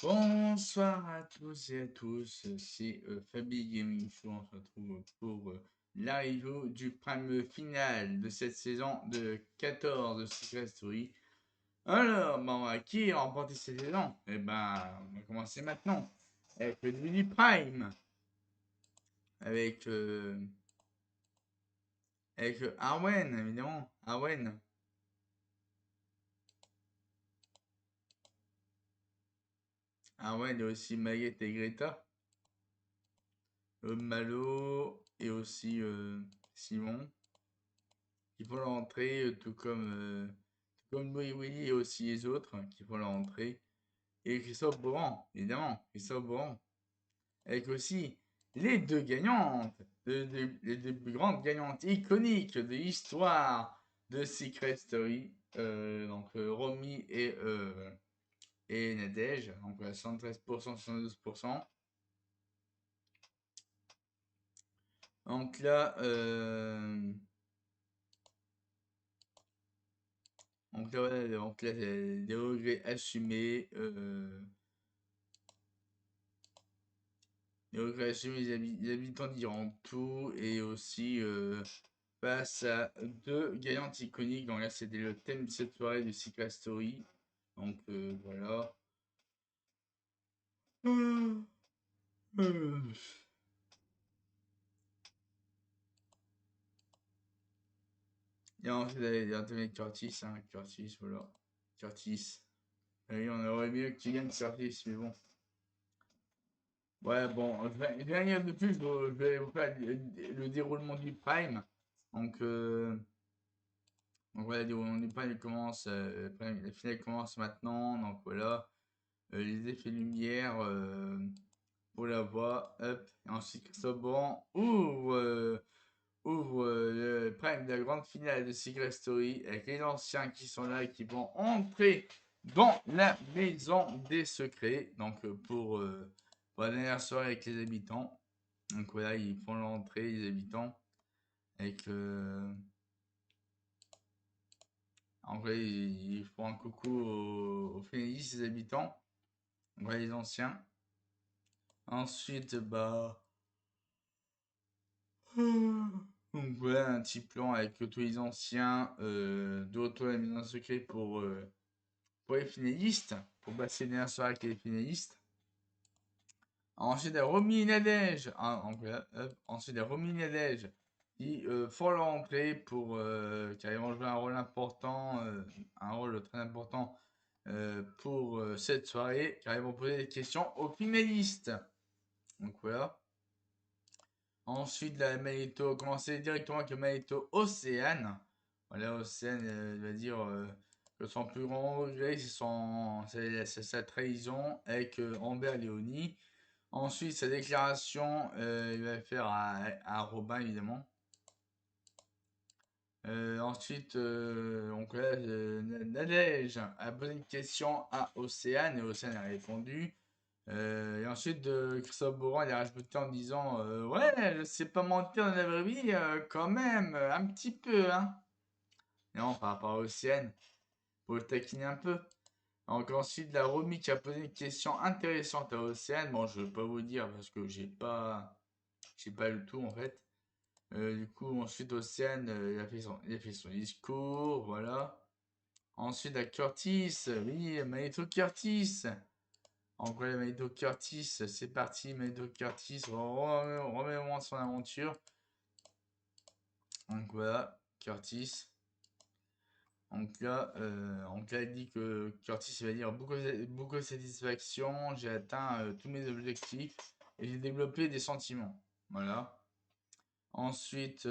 Bonsoir à tous et à tous, c'est Fabi Gaming Show. On se retrouve pour la review du prime final de cette saison de 14 de Secret Story. Alors, qui a remporté cette saison? Eh ben, on va commencer maintenant avec le début du prime, avec, Arwen, évidemment, Arwen. Arwen et aussi Maguette et Greta. Malo et aussi Simon. Qui font leur entrée, tout comme Louis Willy et aussi les autres qui font leur entrée. Et Christophe Beaugrand, évidemment, Christophe Beaugrand. Avec aussi les deux gagnantes, les deux plus grandes gagnantes iconiques de l'histoire de Secret Story. Romy et Nadège, donc 73%, 72%. Donc là, des regrets assumés. Les regrets assumés, les habitants diront tout. Et aussi face à deux gagnantes iconiques. Donc là, c'était le thème de cette soirée de Secret Story. Donc voilà. Et ensuite, il y a Anthony Curtis, Curtis, voilà. Curtis. Et on aurait mieux qu'il gagne Curtis, mais bon. Ouais, bon, dernière de plus, je vais vous faire le déroulement du Prime. Donc, voilà, le déroulement du Prime commence, la finale commence maintenant. Donc voilà, les effets lumière pour la voix, hop. Et ensuite, Christophe Beaugrand ouvre le Prime de la grande finale de Secret Story avec les anciens qui sont là et qui vont entrer dans la maison des secrets. Donc, pour la dernière soirée avec les habitants. Donc voilà, ils font l'entrée, les habitants. Avec en vrai, ils font un coucou aux finalistes, les habitants. Donc voilà, les anciens. Ensuite, bah. Donc voilà, un petit plan avec tous les anciens de retour à la maison secret pour les finalistes. Pour passer la dernière soirée avec les finalistes. Ensuite, il y a Romy et Nadège. Ensuite, il y a Romy et Nadège qui font leur entrée car ils vont jouer un rôle important, un rôle très important pour cette soirée, car ils vont poser des questions aux finalistes. Donc voilà. Ensuite, la Magnéto, commencer directement avec le Magnéto Océane. Voilà, Océane va dire que son plus grand regret, c'est sa trahison avec Amber Léonie. Ensuite, sa déclaration, il va faire à Robin, évidemment. Ensuite, donc là, Nadège a posé une question à Océane et Océane a répondu. Et ensuite, Christophe Beaugrand il a rajouté en disant ouais, je sais pas mentir dans la vraie vie, quand même, un petit peu, hein. Non, par rapport à Océane, pour le taquiner un peu. Donc ensuite, la Romy qui a posé une question intéressante à Océane. Bon, je vais pas vous dire parce que j'ai pas le tout en fait. Du coup, ensuite, Océane, il a fait son discours, voilà. Ensuite, à Curtis, oui, Manito Curtis. En vrai, Manito Curtis, c'est parti, Manito Curtis, remet-moi son aventure. Donc voilà, Curtis. Donc là, il dit que Curtis va dire beaucoup de satisfaction, j'ai atteint tous mes objectifs et j'ai développé des sentiments. Voilà. Ensuite,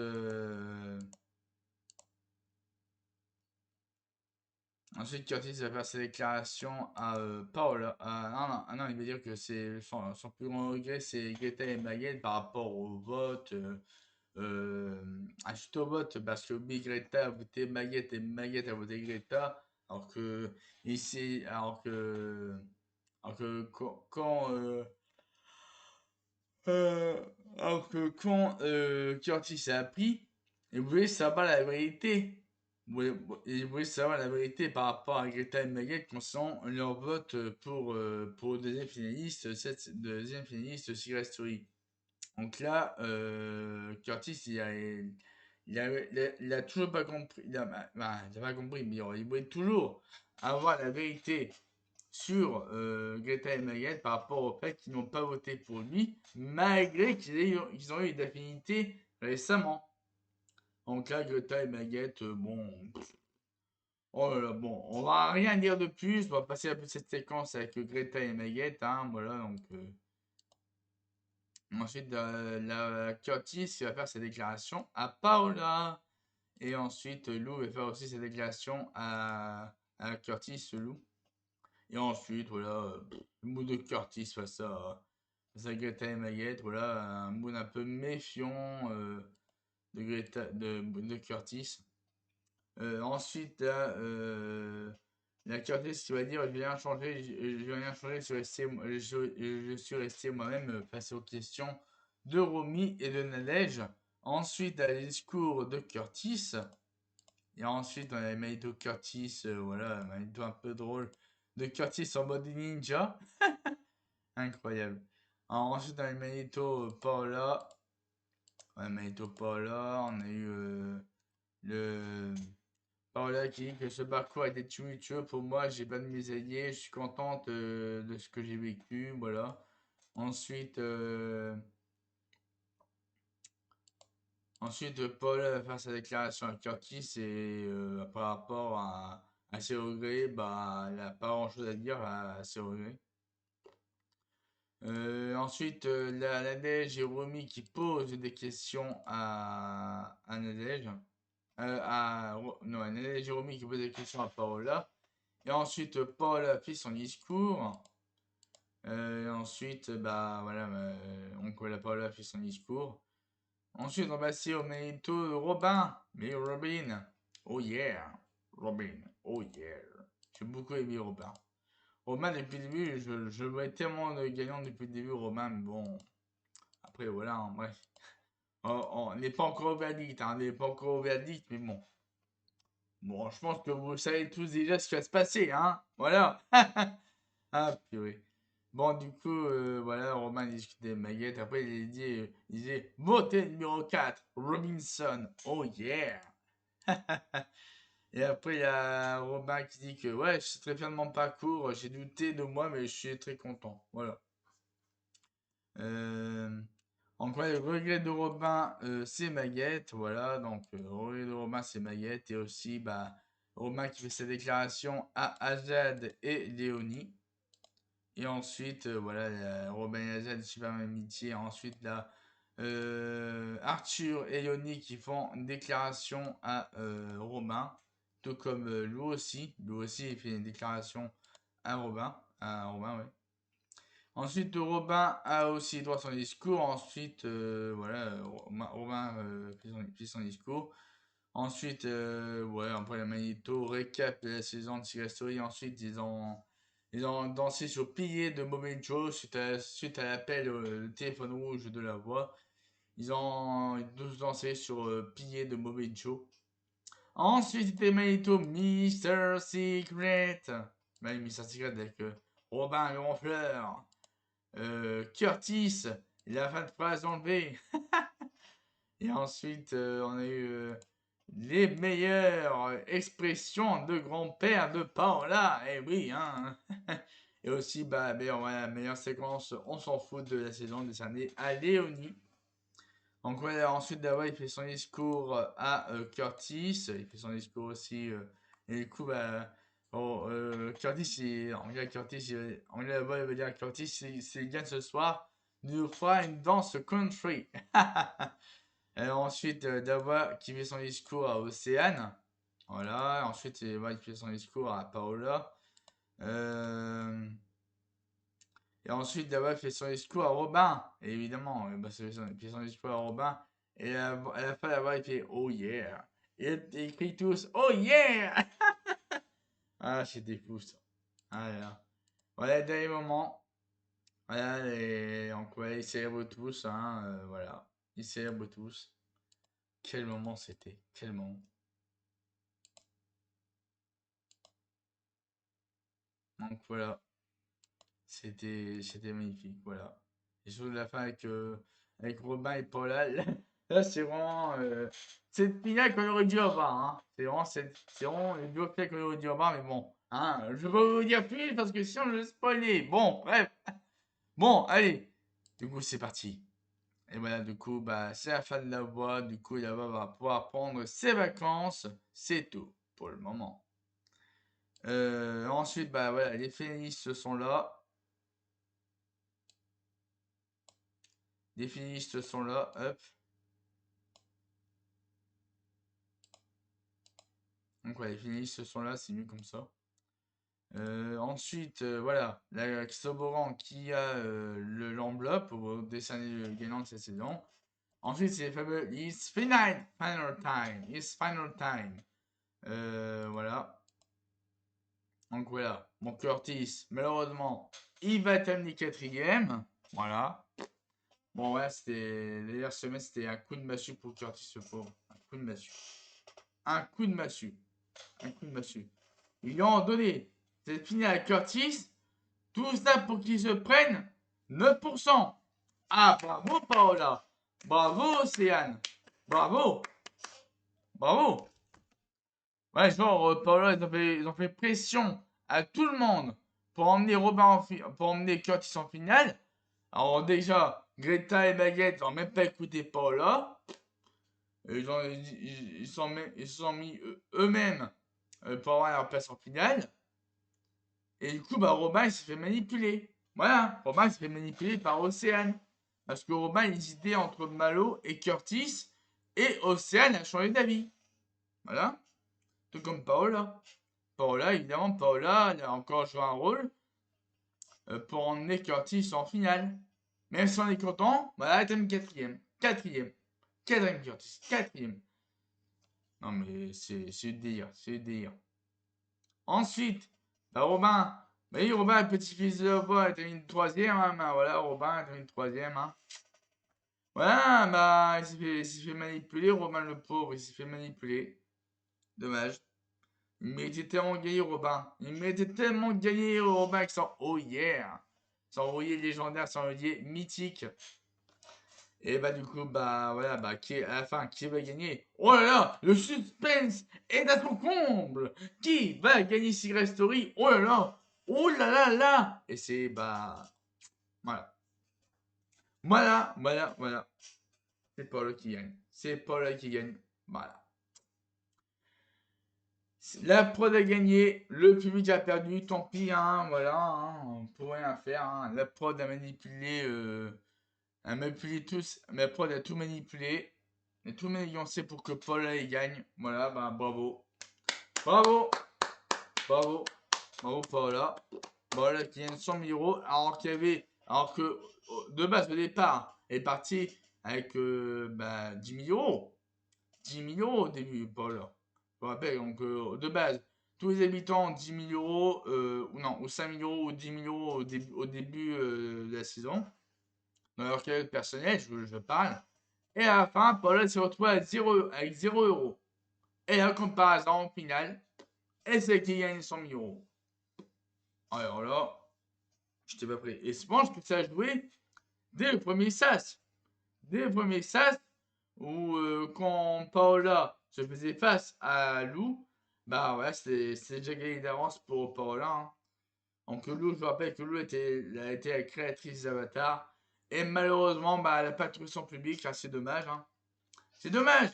Curtis va faire sa déclaration à Paola. Non, il va dire que son plus grand regret, c'est Greta et Maguette par rapport au vote. Suite au vote, parce que oui, Greta a voté Maguette et Maguette a voté Greta. Alors que ici, euh, alors que quand Curtis a appris, il voulait savoir la vérité ils voulaient savoir la vérité par rapport à Greta et Maguette concernant leur vote pour le deuxième finaliste, cette deuxième finaliste Secret Story. Donc là, Curtis, il a toujours pas compris. Il a pas compris, mais il voulait toujours avoir la vérité sur Greta et Maguette par rapport au fait qu'ils n'ont pas voté pour lui, malgré qu'ils ont eu une affinité récemment. Donc là, Greta et Maguette, bon. Oh là là, bon, on va rien dire de plus. On va passer un peu cette séquence avec Greta et Maguette. Hein, voilà, donc. Ensuite, la Curtis va faire sa déclaration à Paola. Et ensuite, Lou va faire aussi sa déclaration à Curtis, Lou. Et ensuite, voilà, le mood de Curtis face à Greta et Maguette. Voilà, un mood un peu méfiant de Curtis. Ensuite, là, la Curtis qui va dire je vais rien changer, je vais rien changer, je suis resté moi-même face aux questions de Romy et de Nadège. Ensuite, le discours de Curtis. Et ensuite, on a Maito Curtis, voilà, Maito un peu drôle de Curtis en mode ninja. Incroyable. Alors, ensuite, on a Maito Paola. Ouais, Maito Paola, on a eu le. Paola qui dit que ce parcours a été tumultueux pour moi, j'ai pas de mes alliés, je suis contente de ce que j'ai vécu, voilà. Ensuite, Paola va faire sa déclaration à Curtis et par rapport à ses regrets, bah, elle n'a pas grand chose à dire à ses regrets. Ensuite, la Nadège et Romy qui posent des questions à Nadège. Non, à Nadège et Romy qui posent des questions à Paola. Et ensuite, Paul a fait son discours. Ensuite, bah voilà, donc la Paul a fait son discours. Ensuite, on va passer au mérito de Robin. Mais Robin, oh yeah, Robin, oh yeah. J'ai beaucoup aimé Robin. Robin, depuis le début, je le voyais tellement gagnant depuis le début, Robin, mais bon. Après, voilà, hein, bref. On n'est pas encore au verdict, hein, on n'est pas encore au verdict, mais bon. Bon, je pense que vous savez tous déjà ce qui va se passer, hein. Voilà. Ah, purée. Bon, du coup, voilà, Romain discutait de Maguette. Après, il disait, votez numéro 4, Robinson. Oh yeah! Et après, il y a Robin qui dit que, ouais, je suis très fier de mon parcours. J'ai douté de moi, mais je suis très content. Voilà. Euh, Donc, ouais, le regret de Robin, c'est Maguette. Voilà, donc, le regret de Robin, c'est Maguette. Et aussi, bah, Robin qui fait sa déclaration à Azad et Léonie. Et ensuite, voilà, Robin et Azad, super amitié. Ensuite, là, Arthur et Yoni qui font une déclaration à Robin. Tout comme lui aussi. Lui aussi, il fait une déclaration à Robin. À Robin, ouais. Ensuite, Robin a aussi droit à son discours. Ensuite, voilà, Robin fait son discours. Ensuite, ouais, après la Magneto récap de la saison de Secret Story. Ensuite, ils ont dansé sur Pillé de Mobile Joe suite à l'appel le téléphone rouge de la voix. Ils ont tous dansé sur Pillé de Mobile Joe. Ensuite, c'était Magneto Mr. Secret. Bah, Mr. Secret avec Robin Grandfleur. Curtis, il a fin de phrase enlevée. Et ensuite, on a eu les meilleures expressions de grand-père de Paola. Eh oui, hein. Et aussi, bah, la meilleure séquence, on s'en fout de la saison décernée à Léonie. Donc, voilà, ensuite, d'abord, il fait son discours à Curtis. Il fait son discours aussi. Et du coup, bah, Curtis, anglais, il veut dire Curtis, s'il gagne ce soir, nous fera une danse country. Ensuite, Dawa qui fait son discours à Océane. Voilà. Ensuite, il fait son discours à Paola. Et ensuite, Dawa fait son discours à Robin. Et évidemment, il fait son discours à Robin. Et à la fin, Dawa, il fait Oh yeah. Et ils crient tous Oh yeah. Ah, c'était fou ça. Ah là là. Voilà, dernier moment. Voilà, donc, ouais, ils célèbrent tous. Hein, voilà. Ils célèbrent tous. Quel moment c'était. Quel moment. Donc voilà, c'était magnifique, voilà. Et surtout la fin avec Robin et Paula, là, c'est vraiment cette finale qu'on aurait dû avoir, hein. C'est vraiment le duo final qu'on aurait dû avoir, mais bon, hein, je vais pas vous dire plus parce que sinon je vais spoiler. Bon, bref, bon, allez, du coup c'est parti. Et voilà, du coup, bah, c'est la fin de la voie. Du coup, la voix va pouvoir prendre ses vacances. C'est tout pour le moment. Ensuite, bah voilà, les féministes sont là. Les féministes sont là. Hop. Donc, voilà, les féministes sont là. C'est mieux comme ça. Ensuite, voilà, la Xoboran qui a l'enveloppe pour décerner le gagnant de cette saison. Ensuite, c'est les fameux It's final time. It's final time. Voilà. Donc voilà, mon Curtis, malheureusement, il va terminer quatrième. Voilà. Bon, ouais, c'était. D'ailleurs, ce semaine, c'était un coup de massue pour Curtis, ce pauvre. Un coup de massue. Un coup de massue. Un coup de massue. Ils lui ont donné cette finale à Curtis. Tout ça pour qu'il se prenne 9%. Ah, bravo, Paola. Bravo, Océane. Bravo. Bravo. Ouais, genre, Paola, ils ont fait pression à tout le monde pour emmener pour emmener Curtis en finale. Alors déjà, Greta et Baguette n'ont même pas écouté Paola. Ils se sont mis eux-mêmes pour avoir leur place en finale. Et du coup, bah, Robin, il s'est fait manipuler. Voilà, Robin, il s'est fait manipuler par Océane. Parce que Robin, il hésitait entre Malo et Curtis. Et Océane a changé d'avis. Voilà. Tout comme Paola. Paola, évidemment, Paola, elle a encore joué un rôle pour emmener Curtis en finale. Même si on est content, voilà, elle termine quatrième. Quatrième. Quatrième Curtis. Quatrième. Non, mais c'est du délire. C'est du délire. Ensuite, bah, Robin. Bah oui, Robin, petit-fils de la voix, il termine troisième. Hein, bah, voilà, Robin, il termine troisième. Hein. Voilà, bah, il s'est fait manipuler. Robin, le pauvre, il s'est fait manipuler. Dommage. Il méritait tellement gagné, Robin. Il méritait tellement gagné, Robin, avec son oh yeah. Son rouillé légendaire, son rouillé mythique. Et bah du coup, bah voilà, bah à la fin, qui va gagner? Oh là là, le suspense est à son comble! Qui va gagner Secret Story? Oh là là! Oh là là là! Et c'est bah voilà. Voilà. C'est Paul qui gagne. C'est Paul qui gagne. Voilà. La prod a gagné, le public a perdu, tant pis, hein, voilà, hein, on peut rien faire. Hein. La prod a manipulé tous, la prod a tout manipulé, et tout manigancé pour que Paul il gagne. Voilà, bah bravo, bravo, bravo, bravo Paola. Paola qui gagne 100 000 euros, alors que de base au départ, elle est partie avec 10 000 euros. 10 000 euros au début, Paola. Je vous rappelle, donc de base, tous les habitants ont 10 000 euros, ou non, ou 5 000 euros, ou 10 000 euros au début de la saison. Dans leur carrière personnelle, je parle. Et à la fin, Paula s'est retrouvée avec 0 euros. Et là, comme par hasard, en finale, elle c'est qui gagne 100 000 euros. Alors là, je n'étais pas prêt. Et je pense que ça a joué dès le premier sas. Dès le premier sas, où quand Paola se faisait face à Lou, bah ouais, c'est déjà gagné d'avance pour Paola. Hein. Donc Lou, je vous rappelle que Lou a été la créatrice d'Avatar. Et malheureusement, bah, elle n'a pas trouvé son public, hein, c'est dommage. Hein. C'est dommage.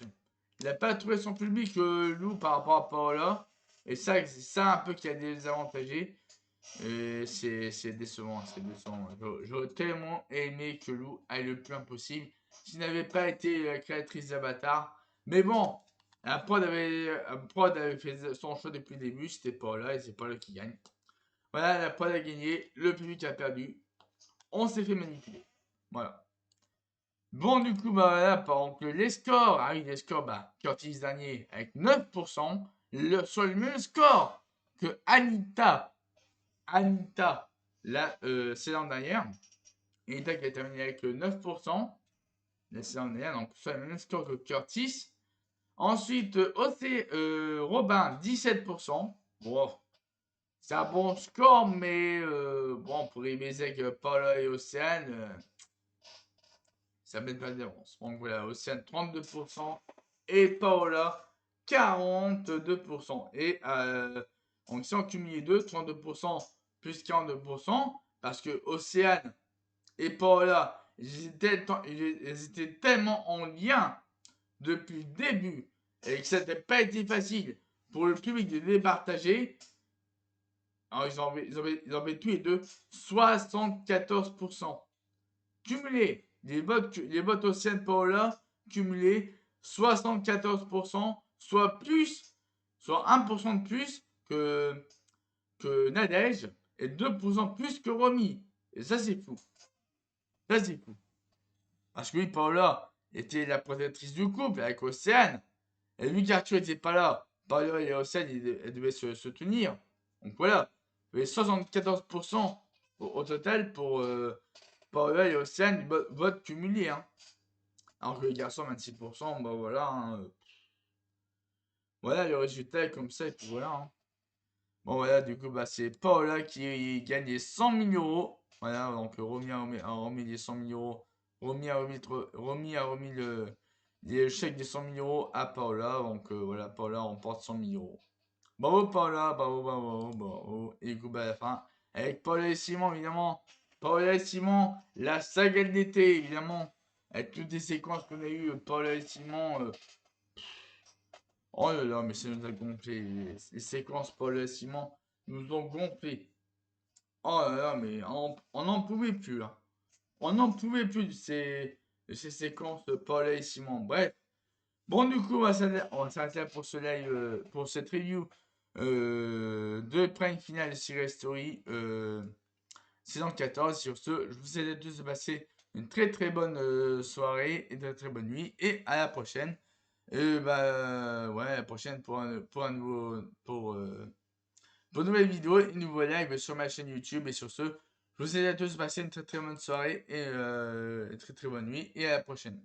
Il n'a pas trouvé son public, Lou, par rapport à Paola. Et ça, c'est ça un peu qui a désavantagé. Et c'est décevant, c'est décevant. J'aurais tellement aimé que Lou aille le plus loin possible s'il n'avait pas été la créatrice d'Avatar. Mais bon, la prod avait fait son choix depuis le début, c'était Paola et c'est Paola qui gagne. Voilà, la prod a gagné, le public a perdu. On s'est fait manipuler. Voilà. Bon, du coup, bah voilà, par exemple, les scores. Ah oui, les scores, bah, Curtis dernier avec 9%. Sur le même score que Anita, la saison dernière. Anita qui a terminé avec 9% la saison dernière, donc sur le même score que Curtis. Ensuite, Robin, 17%. Bon, c'est un bon score, mais bon, pour rivaliser avec Paola et Océane, ça met pas d'avance. Donc voilà, Océane 32% et Paola 42%. Et donc si on cumule les deux, 32% plus 42%, parce que Océane et Paola, ils étaient tellement en lien depuis le début et que ça n'était pas été facile pour le public de départager. Alors ils avaient tous les deux 74%. Cumulé, les votes Océane Paola, cumulés 74%, soit plus, soit 1% de plus que Nadège et 2% plus que Romy. Et ça, c'est fou. Ça, c'est fou. Parce que oui, Paola était la protectrice du couple avec Océane. Et vu qu'Arthur n'était pas là, Paola et Océane, elles devaient se tenir. Donc voilà. Il y avait 74% au total pour Paola et Océane, vote cumulé. Hein. Alors que les garçons, 26%, bah voilà. Hein. Voilà, le résultat est comme ça, et puis voilà. Hein. Bon, voilà, du coup, bah, c'est Paola qui gagne les 100 000 euros. Voilà, donc Romy a remis les 100 000 euros. Romy a remis le chèque des 100 000 euros à Paola. Donc voilà, Paola remporte 100 000 euros. Bravo Paola, bravo, bravo, bravo. Et du coup, bah, à la fin, avec Paola et Simon, évidemment. Paola et Simon, la saga de l'été, évidemment. Avec toutes les séquences qu'on a eues, Paola et Simon. Oh là là, mais ça nous a gonflé. Les séquences Paola et Simon nous ont gonflé. Oh là là, mais on n'en pouvait plus là. On n'en pouvait plus de ces séquences de Paul et Simon. Bref. Bon, du coup, on va s'arrêter là pour ce live, pour cette review de Prime Final Series Story saison 14. Sur ce, je vous souhaite à tous de passer une très très bonne soirée et de très bonne nuit. Et à la prochaine. Et bah, ouais, à la prochaine pour un nouveau. Pour une nouvelle vidéo et nouveau live sur ma chaîne YouTube. Et sur ce, je vous souhaite à tous de passer une très très bonne soirée et très très bonne nuit. Et à la prochaine.